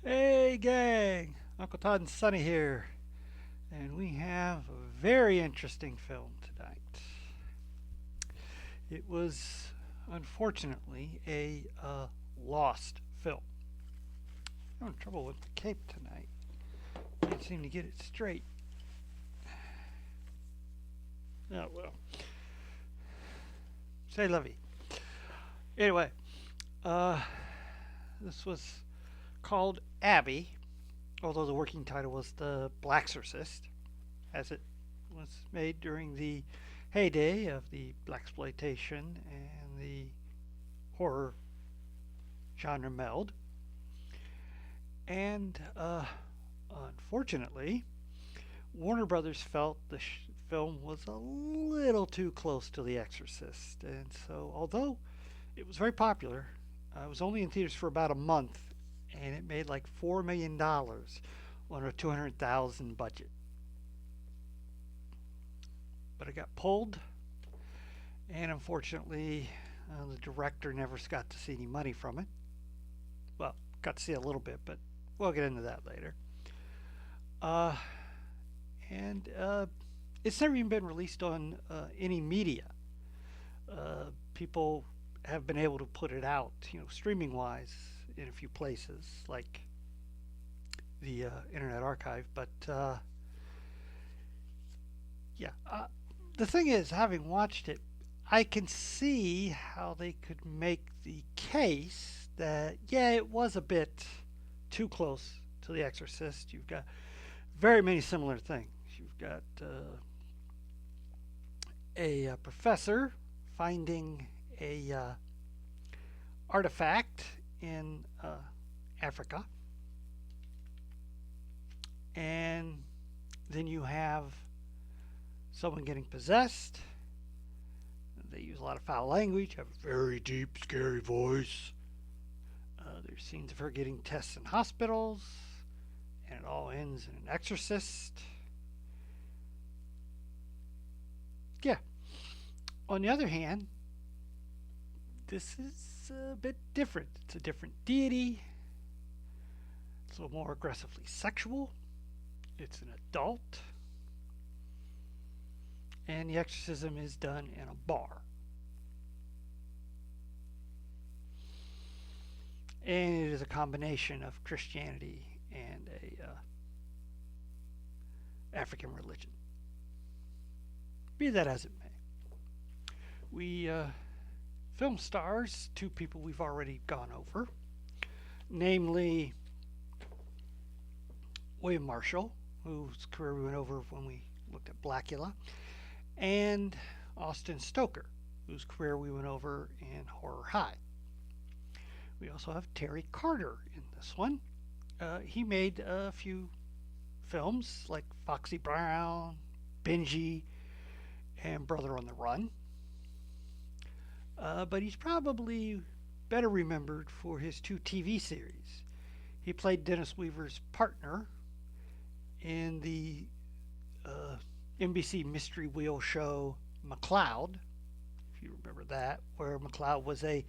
Hey gang, Uncle Todd and Sonny here, and we have a very interesting film tonight. It was unfortunately a lost film. I'm having trouble with the cape tonight. Can't seem to get it straight. Oh well. Say lovey. Anyway, uh, this was called Abby, although the working title was The Blaxorcist, as it was made during the heyday of the Blaxploitation and the horror genre meld. And unfortunately, Warner Brothers felt the film was a little too close to The Exorcist, and so although it was very popular, it was only in theaters for about a month, and it made like $4 million on a 200,000 budget. But it got pulled, and unfortunately, the director never got to see any money from it. Well, got to see a little bit, but we'll get into that later. And it's never even been released on any media. People have been able to put it out, streaming wise, in a few places like the Internet Archive. But yeah, the thing is, having watched it, I can see how they could make the case that, yeah, it was a bit too close to The Exorcist. You've got very many similar things. You've got a professor finding a artifact in Africa, and then you have someone getting possessed. They use a lot of foul language, have a very deep, scary voice. There's scenes of her getting tests in hospitals, and it all ends in an exorcist. Yeah. On the other hand, this is a bit different. It's a different deity. It's a little more aggressively sexual. It's an adult. And the exorcism is done in a bar. And it is a combination of Christianity and a African religion. Be that as it may. We film stars, two people we've already gone over, namely William Marshall, whose career we went over when we looked at Blackula, and Austin Stoker, whose career we went over in Horror High. We also have Terry Carter in this one. He made a few films like Foxy Brown, Benji, and Brother on the Run. But he's probably better remembered for his two TV series. He played Dennis Weaver's partner in the NBC Mystery Wheel show McCloud, if you remember that, where McCloud was a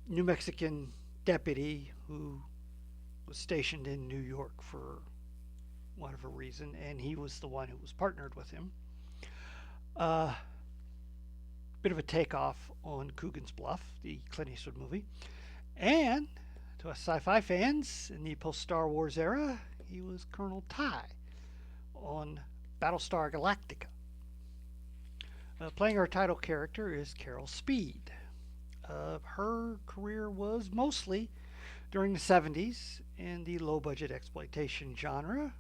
New Mexican deputy who was stationed in New York for whatever reason, and he was the one who was partnered with him. Bit of a takeoff on Coogan's Bluff, the Clint Eastwood movie. And To us sci-fi fans in the post-Star Wars era, he was Colonel Ty on Battlestar Galactica. Playing our title character is Carol Speed. Her career was mostly during the 70s in the low-budget exploitation genre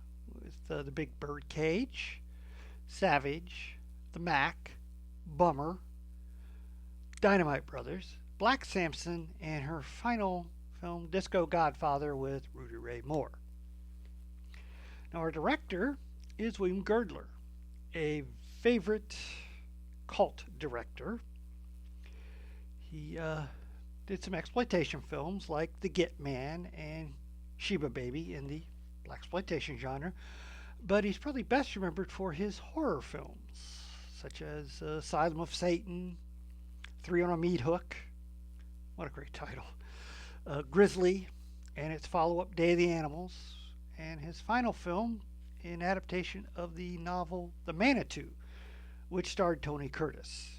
with The Big Bird Cage, Savage, The Mac, Bummer, Dynamite Brothers, Black Samson, and her final film Disco Godfather with Rudy Ray Moore. Now our director is William Girdler, a favorite cult director. He did some exploitation films like The Git Man and Sheba Baby in the Blaxploitation genre, but he's probably best remembered for his horror films, such as Asylum of Satan, Three on a Meat Hook, what a great title, Grizzly, and its follow-up Day of the Animals, and his final film in adaptation of the novel The Manitou, which starred Tony Curtis.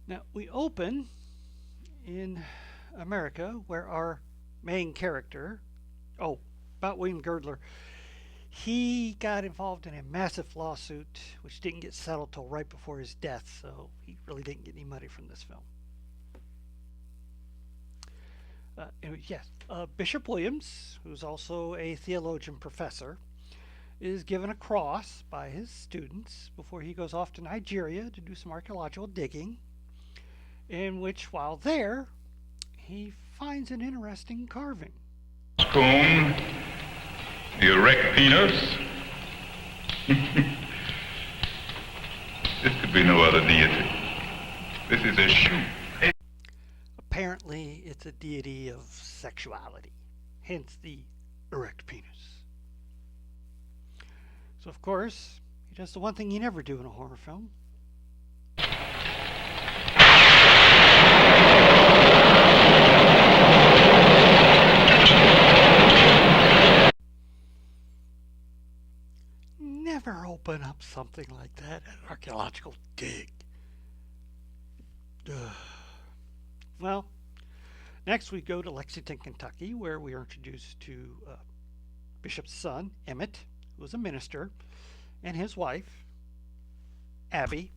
Now, we open in America where our main character, about William Girdler, he got involved in a massive lawsuit which didn't get settled till right before his death, so he really didn't get any money from this film. Bishop Williams, who's also a theologian professor, is given a cross by his students before he goes off to Nigeria to do some archaeological digging, in which, while there, he finds an interesting carving. Spoon, the erect penis. This could be no other deity. This is a shoe. Apparently, it's a deity of sexuality, hence the erect penis. So, of course, he does the one thing you never do in a horror film. Never open up something like that at an archaeological dig. Well, next we go to Lexington, Kentucky, where we are introduced to Bishop's son, Emmett, who was a minister, and his wife, Abby,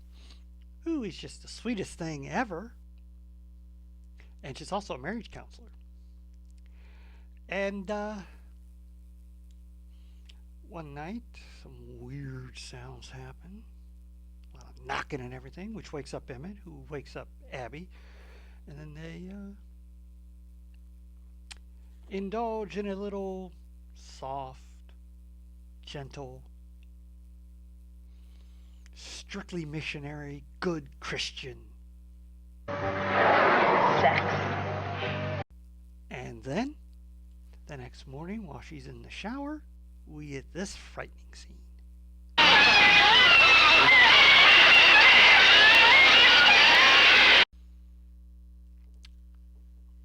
who is just the sweetest thing ever. And she's also a marriage counselor. And one night, some weird sounds happen. A lot of knocking and everything, which wakes up Emmett, who wakes up Abby. And then they indulge in a little soft, gentle, strictly missionary, good Christian sex. And then, the next morning, while she's in the shower, we get this frightening scene.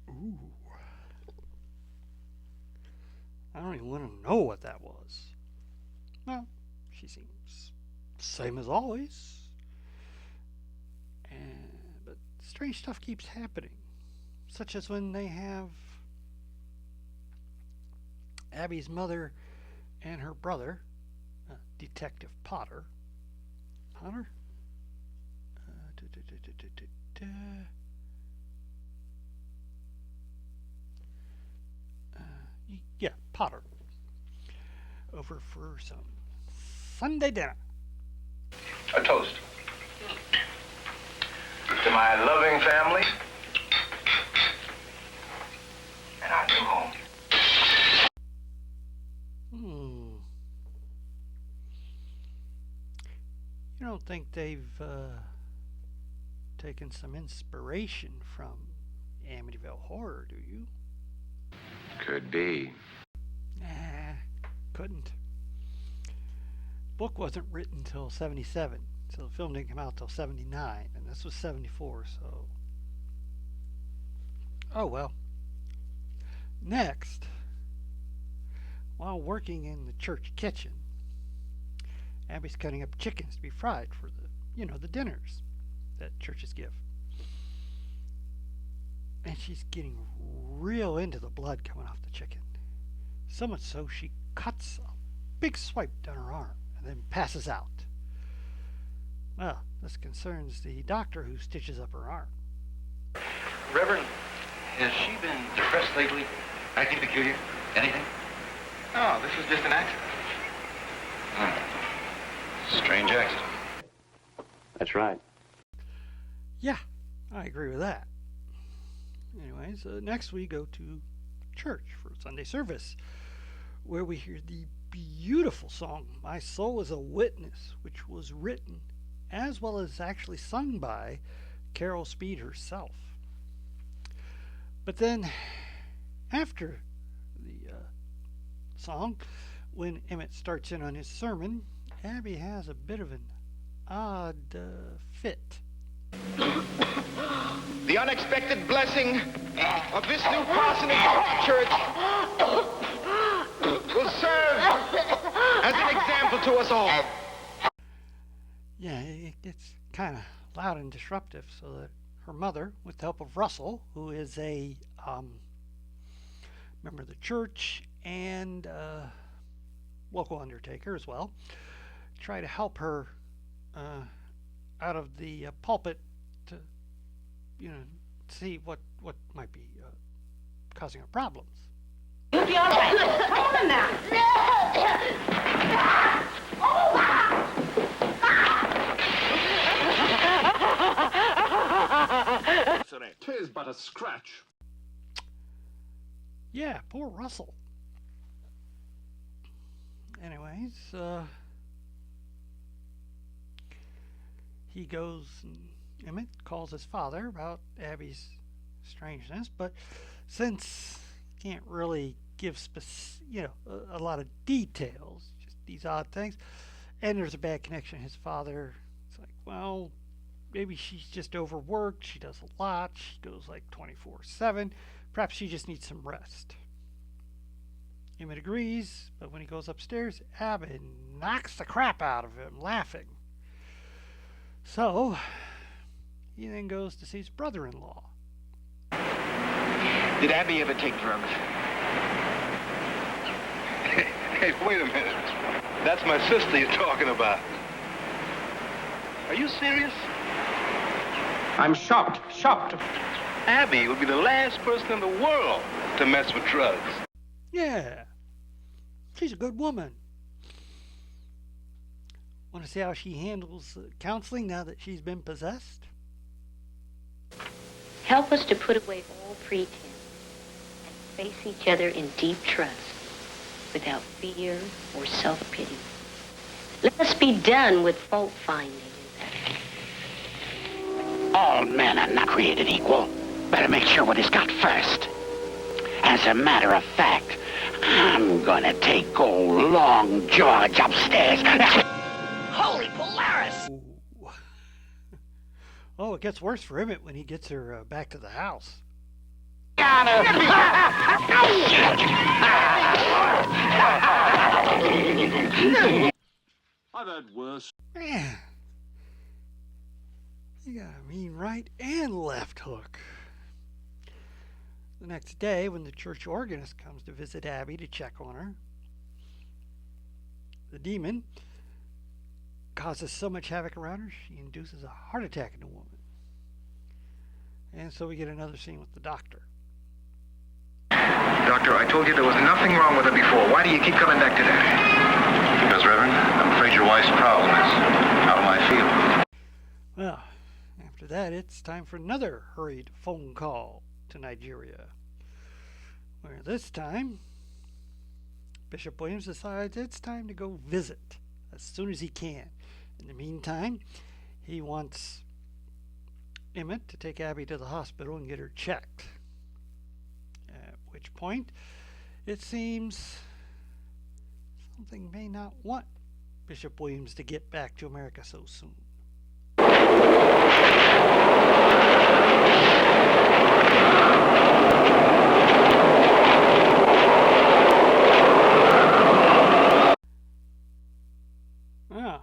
Ooh. I don't even want to know what that was. Well, she seems same as always. But strange stuff keeps happening. Such as when they have Abby's mother and her brother, Detective Potter. Potter? Yeah, Potter. Over for some Sunday dinner. A toast to my loving family and our new home. You don't think they've taken some inspiration from Amityville Horror, do you? Could be. Nah, couldn't. Book wasn't written until 77, so the film didn't come out till 79, and this was 74, so... Oh well. Next, while working in the church kitchen, Abby's cutting up chickens to be fried for the dinners that churches give. and she's getting real into the blood coming off the chicken. So much so she cuts a big swipe down her arm and then passes out. Well, this concerns the doctor who stitches up her arm. Reverend, has she been depressed lately? Acting peculiar? Anything? No, this was just an accident. Strange accident. That's right. Yeah, I agree with that. Anyways, next we go to church for Sunday service, where we hear the beautiful song, My Soul is a Witness, which was written as well as actually sung by Carol Speed herself. But then, after the song, when Emmett starts in on his sermon, Abby has a bit of an odd fit. The unexpected blessing of this new parsonage of our church will serve as an example to us all. Yeah, it gets kind of loud and disruptive, so that her mother, with the help of Russell, who is a member of the church and local undertaker as well, try to help her out of the pulpit to, see what might be causing her problems. You'll be all right. Come on now. Tis but a scratch. Yeah, poor Russell. Anyways, he goes and Emmett calls his father about Abby's strangeness, but since he can't really give a lot of details, just these odd things, and there's a bad connection, his father, it's like, well, maybe she's just overworked, she does a lot, she goes like 24/7, perhaps she just needs some rest. Emmett agrees, but when he goes upstairs, Abby knocks the crap out of him, laughing. So, he then goes to see his brother-in-law. Did Abby ever take drugs? Hey, wait a minute. That's my sister you're talking about. Are you serious? I'm shocked. Abby would be the last person in the world to mess with drugs. Yeah, she's a good woman. Want to see how she handles counseling now that she's been possessed? Help us to put away all pretense and face each other in deep trust without fear or self-pity. Let us be done with fault-finding. All men are not created equal. Better make sure what is got first. As a matter of fact, I'm gonna take old Long George upstairs. Holy Polaris! Ooh. Oh, it gets worse for Emmett when he gets her back to the house. I've had worse. Man, you got a mean right and left hook. The next day, when the church organist comes to visit Abby to check on her, the demon causes so much havoc around her, she induces a heart attack in the woman. And so we get another scene with the doctor. Doctor, I told you there was nothing wrong with her before. Why do you keep coming back to that? Because, Reverend, I'm afraid your wife's problem is out of my field. Well, after that, it's time for another hurried phone call to Nigeria, where this time Bishop Williams decides it's time to go visit as soon as he can. In the meantime, he wants Emmett to take Abby to the hospital and get her checked. At which point, it seems something may not want Bishop Williams to get back to America so soon. Well,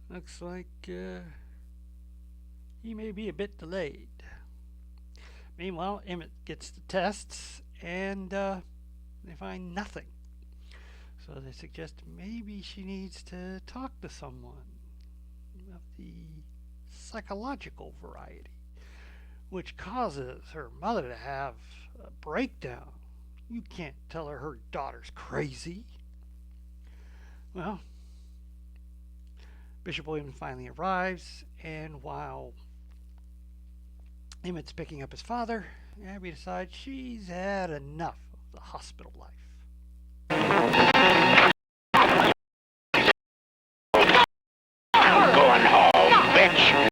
looks like he may be a bit delayed. Meanwhile, Emmett gets the tests and they find nothing. So they suggest maybe she needs to talk to someone of the psychological variety, which causes her mother to have a breakdown. You can't tell her daughter's crazy. Well, Bishop Williams finally arrives, and while Emmett's picking up his father, Abby decides she's had enough of the hospital life. I'm going home, bitch.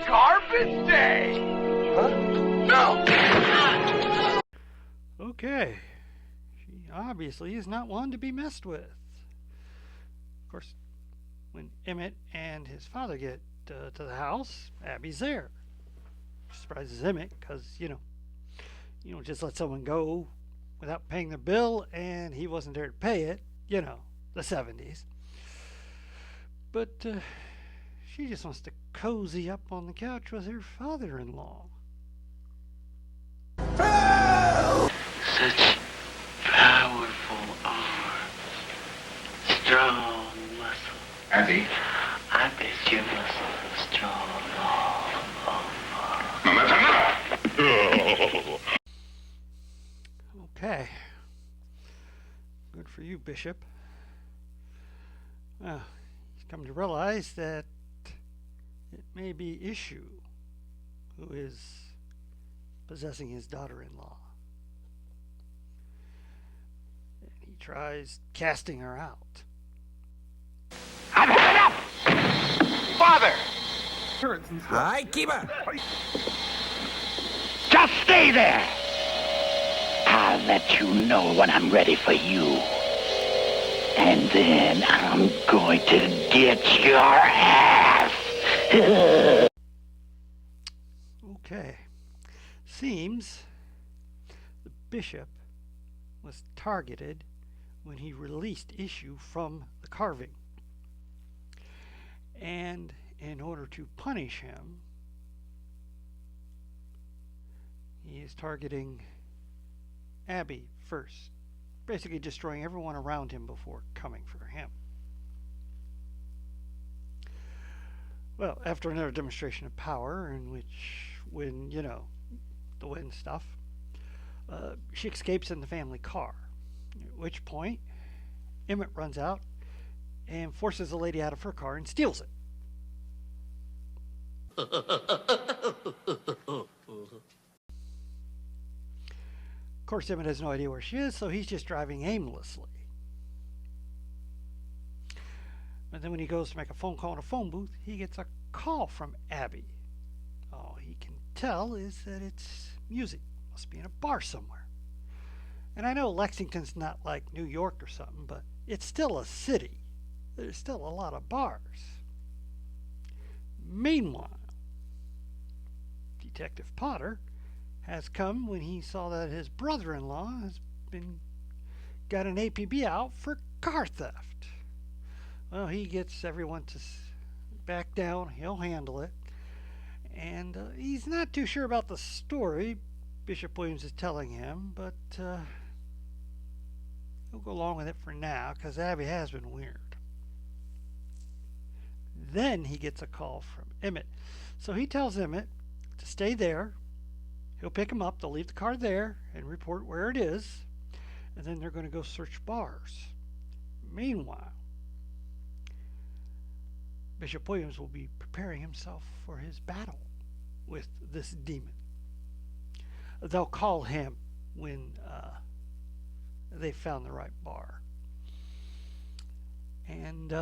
Garbage day! Huh? No! Okay, she obviously is not one to be messed with. Of course, when Emmett and his father get to the house, Abby's there. Surprises Emmett because, you don't just let someone go without paying their bill, and he wasn't there to pay it, the 70s. But she just wants to cozy up on the couch with her father-in-law. Such powerful arms, strong muscle. Abby. I bet your muscles are strong all over. No, that's enough! Okay. Good for you, Bishop. Well, he's come to realize that it may be Issue who is possessing his daughter-in-law. And he tries casting her out. I've had enough! Father! Hi, keeper. Just stay there! I'll let you know when I'm ready for you. And then I'm going to get your ass! Okay. Seems the bishop was targeted when he released Issue from the carving. And in order to punish him, he is targeting Abby first, basically destroying everyone around him before coming for him. Well, after another demonstration of power, in which, when, the wind stuff, she escapes in the family car, at which point Emmett runs out and forces the lady out of her car and steals it. Of course, Emmett has no idea where she is, so he's just driving aimlessly. But then when he goes to make a phone call in a phone booth, he gets a call from Abby. All he can tell is that it's music. Must be in a bar somewhere. And I know Lexington's not like New York or something, but it's still a city. There's still a lot of bars. Meanwhile, Detective Potter has come when he saw that his brother-in-law has got an APB out for car theft. Well, he gets everyone to back down. He'll handle it. And he's not too sure about the story Bishop Williams is telling him, but he'll go along with it for now because Abby has been weird. Then he gets a call from Emmett. So he tells Emmett to stay there. He'll pick him up. They'll leave the car there and report where it is. And then they're going to go search bars. Meanwhile, Bishop Williams will be preparing himself for his battle with this demon. They'll call him when they found the right bar. And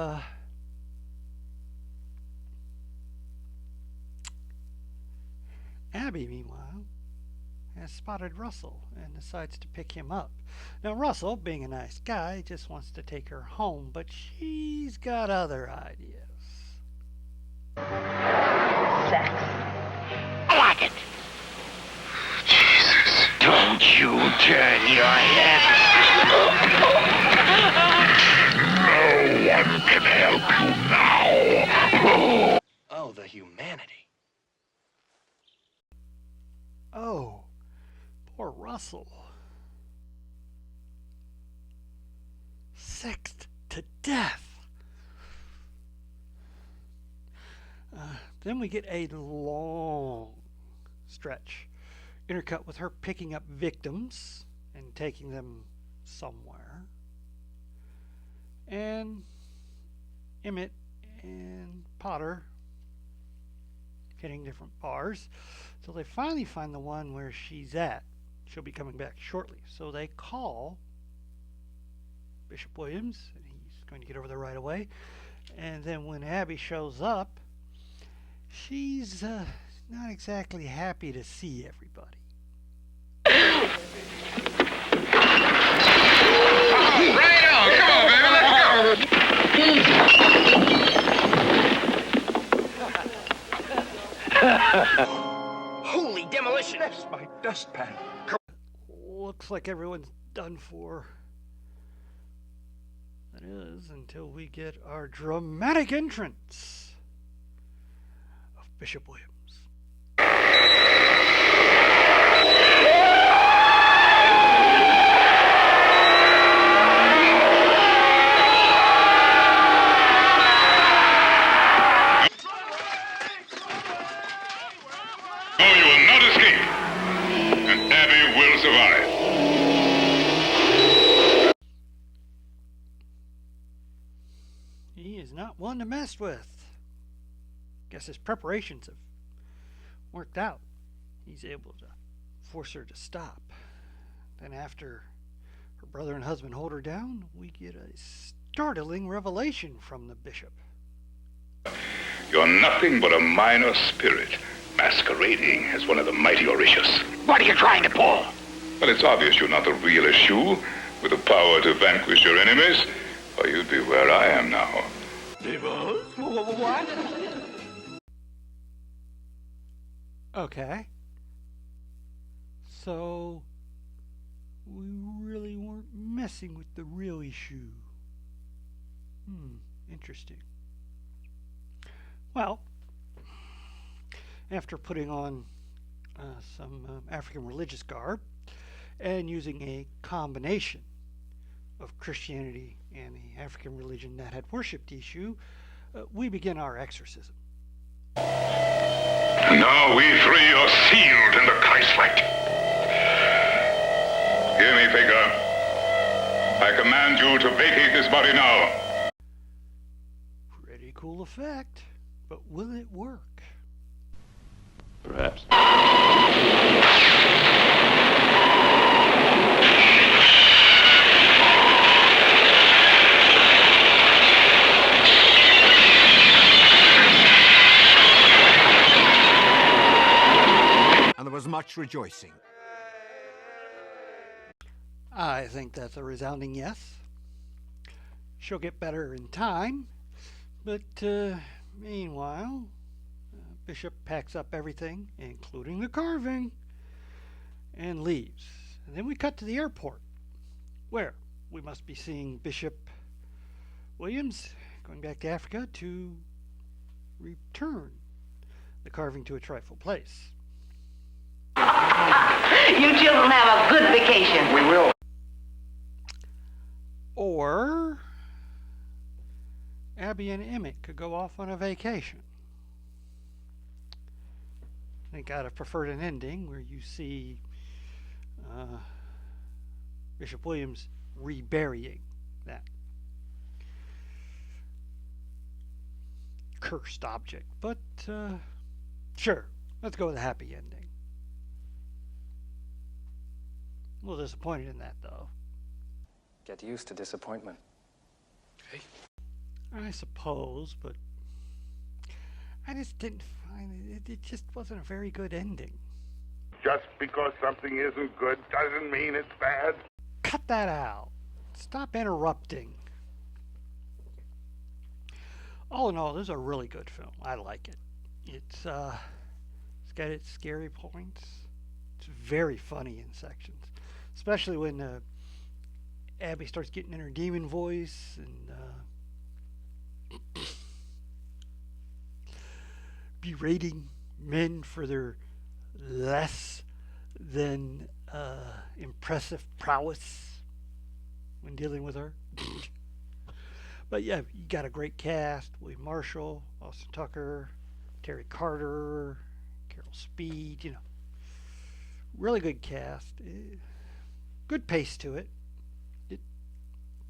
Abby, meanwhile, has spotted Russell and decides to pick him up. Now, Russell, being a nice guy, just wants to take her home, but she's got other ideas. Sex. I like it. Jesus. Don't you turn your head. No one can help you now. Oh, the humanity. Oh, poor Russell. Sexed to death. Then we get a long stretch, intercut with her picking up victims and taking them somewhere. And Emmett and Potter hitting different bars. So they finally find the one where she's at. She'll be coming back shortly. So they call Bishop Williams, and he's going to get over there right away. And then when Abby shows up, she's not exactly happy to see everybody. Right on. Come on, baby. Let's go. Holy demolition! That's my dustpan. Looks like everyone's done for. That is, until we get our dramatic entrance of Bishop Williams. No, you will not escape. And Abby will survive. He is not one to mess with. Guess his preparations have worked out. He's able to force her to stop. Then after her brother and husband hold her down, we get a startling revelation from the bishop. You're nothing but a minor spirit, masquerading as one of the mighty Orishas. What are you trying to pull? Well, it's obvious you're not the real Eshu, with the power to vanquish your enemies, or you'd be where I am now. What? Okay. So, we really weren't messing with the real issue. Interesting. Well, after putting on some African religious garb and using a combination of Christianity and the African religion that had worshipped Eshu, we begin our exorcism. Now we three are sealed in the Christ-like. Hear me, Faker. I command you to vacate this body now. Pretty cool effect, but will it work? Perhaps. And there was much rejoicing. I think that's a resounding yes. She'll get better in time, but meanwhile, Bishop packs up everything, including the carving, and leaves. And then we cut to the airport, where we must be seeing Bishop Williams going back to Africa to return the carving to its rightful place. You children have a good vacation. We will. Or Abby and Emmett could go off on a vacation. I think I'd have preferred an ending where you see Bishop Williams reburying that cursed object. But sure, let's go with a happy ending. A little disappointed in that, though. Get used to disappointment. I suppose, but I just didn't find it. It just wasn't a very good ending. Just because something isn't good doesn't mean it's bad. Cut that out. Stop interrupting. All in all, this is a really good film. I like it. It's got its scary points. It's very funny in sections, especially when Abby starts getting in her demon voice and berating men for their less than impressive prowess when dealing with her. But yeah, you got a great cast: William Marshall, Austin Tucker, Terry Carter, Carol Speed. Really good cast. Good pace to it. It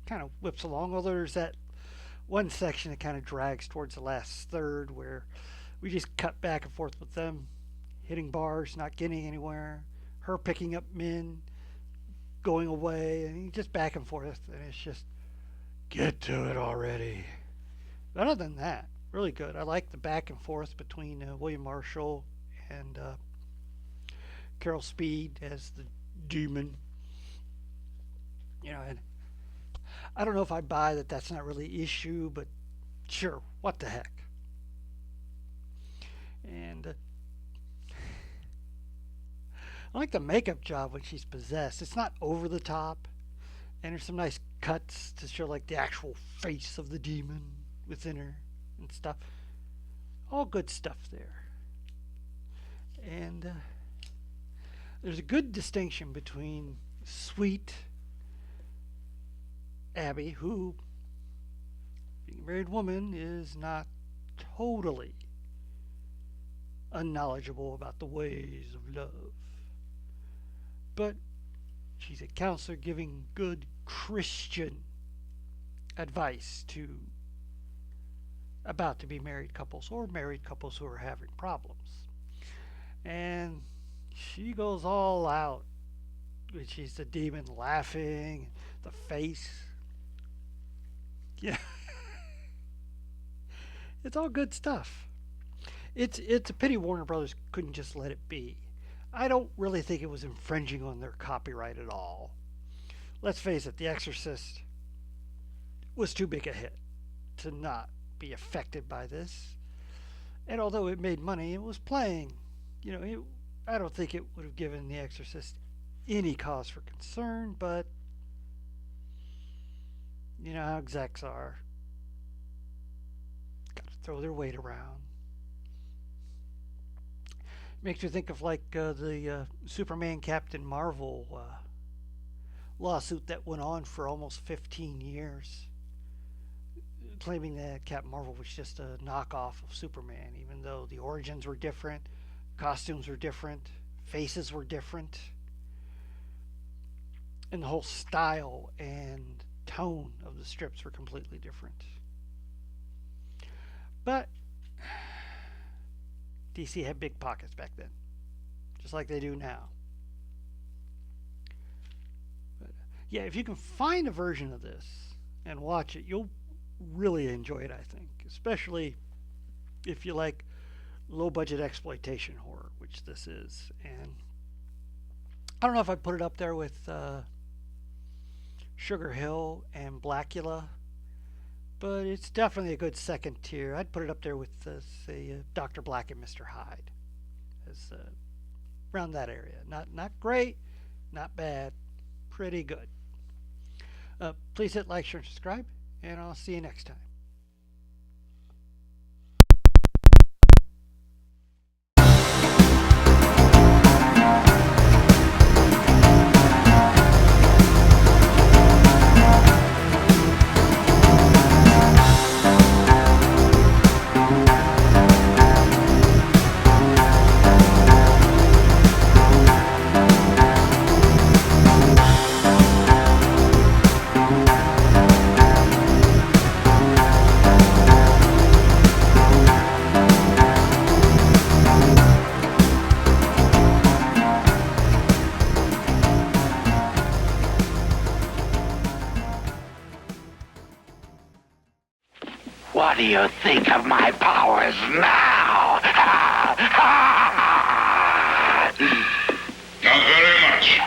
kind of whips along, although there's that one section that kind of drags towards the last third where we just cut back and forth with them hitting bars, not getting anywhere, her picking up men, going away, and just back and forth, and it's just, get to it already. But other than that, really good. I like the back and forth between William Marshall and Carol Speed as the demon. And I don't know if I buy that that's not really the issue, but sure, what the heck. And I like the makeup job when she's possessed. It's not over the top, and there's some nice cuts to show like the actual face of the demon within her and stuff. All good stuff there. And there's a good distinction between sweet Abby, who, being a married woman, is not totally unknowledgeable about the ways of love. But she's a counselor giving good Christian advice to about to be married couples or married couples who are having problems. And she goes all out when she's the demon, laughing, the face. Yeah. It's all good stuff. It's a pity Warner Brothers couldn't just let it be. I don't really think it was infringing on their copyright at all. Let's face it, The Exorcist was too big a hit to not be affected by this. And although it made money, it was playing. I don't think it would have given The Exorcist any cause for concern, but you know how execs are. Got to throw their weight around. Makes me think of like the Superman Captain Marvel lawsuit that went on for almost 15 years, claiming that Captain Marvel was just a knockoff of Superman, even though the origins were different, costumes were different, faces were different, and the whole style and tone of the strips were completely different. But DC had big pockets back then, just like they do now. But, yeah, if you can find a version of this and watch it, you'll really enjoy it, I think, especially if you like low-budget exploitation horror, which this is. And I don't know if I'd put it up there with Sugar Hill and Blackula, but it's definitely a good second tier. I'd put it up there with, say, Dr. Black and Mr. Hyde, as around that area. Not great, not bad, pretty good. Please hit like, share, and subscribe, and I'll see you next time. What do you think of my powers now? Not very much.